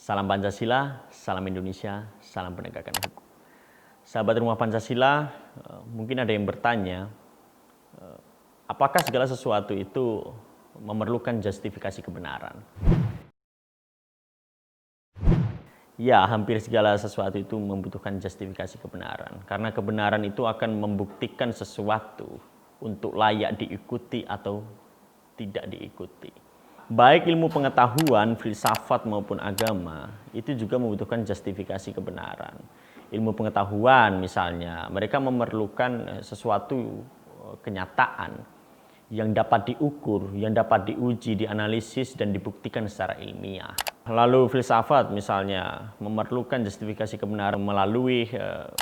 Salam Pancasila, salam Indonesia, salam penegakan hukum. Sahabat Rumah Pancasila, mungkin ada yang bertanya, apakah segala sesuatu itu memerlukan justifikasi kebenaran? Ya, hampir segala sesuatu itu membutuhkan justifikasi kebenaran. Karena kebenaran itu akan membuktikan sesuatu untuk layak diikuti atau tidak diikuti. Baik ilmu pengetahuan, filsafat maupun agama, itu juga membutuhkan justifikasi kebenaran. Ilmu pengetahuan misalnya, mereka memerlukan sesuatu kenyataan yang dapat diukur, yang dapat diuji, dianalisis, dan dibuktikan secara ilmiah. Lalu filsafat misalnya memerlukan justifikasi kebenaran melalui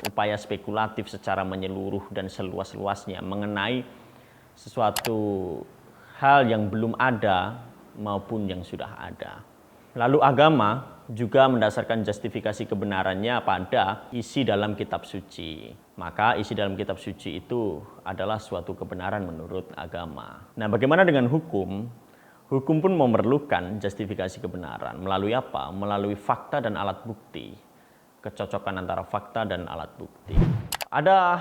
upaya spekulatif secara menyeluruh dan seluas-luasnya mengenai sesuatu hal yang belum ada maupun yang sudah ada. Lalu agama juga mendasarkan justifikasi kebenarannya pada isi dalam kitab suci. Maka isi dalam kitab suci itu adalah suatu kebenaran menurut agama. Nah, bagaimana dengan hukum? Hukum pun memerlukan justifikasi kebenaran. Melalui apa? Melalui fakta dan alat bukti. Kecocokan antara fakta dan alat bukti. Ada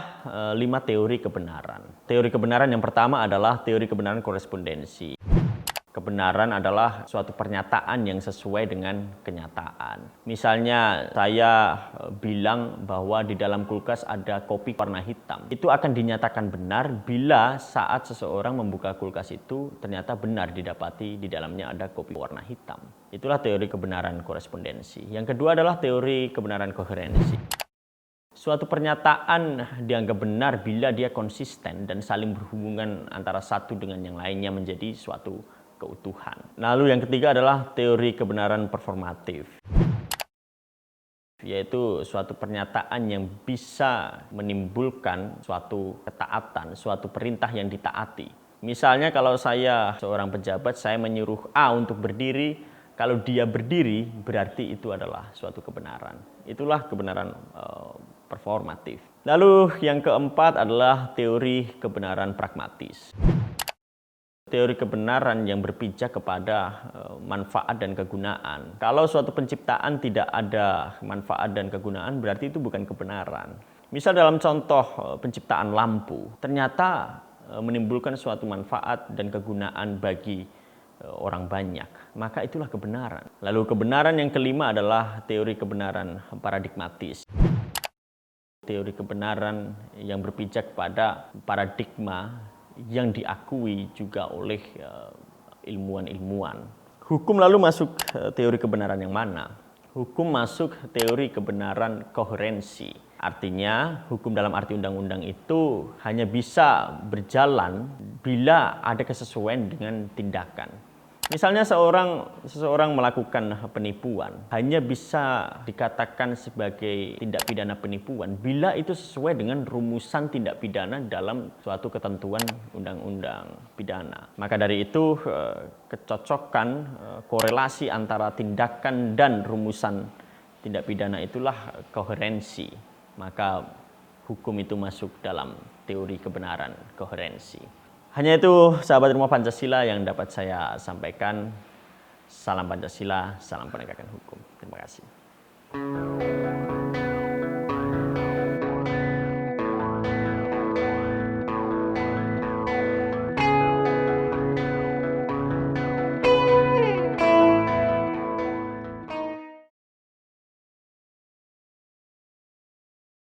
5 teori kebenaran. Teori kebenaran yang pertama adalah teori kebenaran korespondensi. Kebenaran adalah suatu pernyataan yang sesuai dengan kenyataan. Misalnya saya bilang bahwa di dalam kulkas ada kopi warna hitam. Itu akan dinyatakan benar bila saat seseorang membuka kulkas itu ternyata benar didapati di dalamnya ada kopi warna hitam. Itulah teori kebenaran korespondensi. Yang kedua adalah teori kebenaran koherensi. Suatu pernyataan dianggap benar bila dia konsisten dan saling berhubungan antara satu dengan yang lainnya menjadi suatu keutuhan. Lalu yang ketiga adalah teori kebenaran performatif, yaitu suatu pernyataan yang bisa menimbulkan suatu ketaatan, suatu perintah yang ditaati. Misalnya kalau saya seorang pejabat, saya menyuruh A untuk berdiri, kalau dia berdiri berarti itu adalah suatu kebenaran. Itulah kebenaran performatif. Lalu yang keempat adalah teori kebenaran pragmatis. Teori kebenaran yang berpijak kepada manfaat dan kegunaan. Kalau suatu penciptaan tidak ada manfaat dan kegunaan, berarti itu bukan kebenaran. Misal dalam contoh penciptaan lampu, ternyata menimbulkan suatu manfaat dan kegunaan bagi orang banyak, maka itulah kebenaran. Lalu kebenaran yang kelima adalah teori kebenaran paradigmatis. Teori kebenaran yang berpijak pada paradigma yang diakui juga oleh ilmuwan-ilmuwan. Hukum lalu masuk teori kebenaran yang mana? Hukum masuk teori kebenaran koherensi. Artinya, hukum dalam arti undang-undang itu hanya bisa berjalan bila ada kesesuaian dengan tindakan. Misalnya seseorang melakukan penipuan, hanya bisa dikatakan sebagai tindak pidana penipuan bila itu sesuai dengan rumusan tindak pidana dalam suatu ketentuan undang-undang pidana. Maka dari itu kecocokan korelasi antara tindakan dan rumusan tindak pidana itulah koherensi. Maka hukum itu masuk dalam teori kebenaran koherensi. Hanya itu sahabat Rumah Pancasila yang dapat saya sampaikan. Salam Pancasila, salam penegakan hukum. Terima kasih.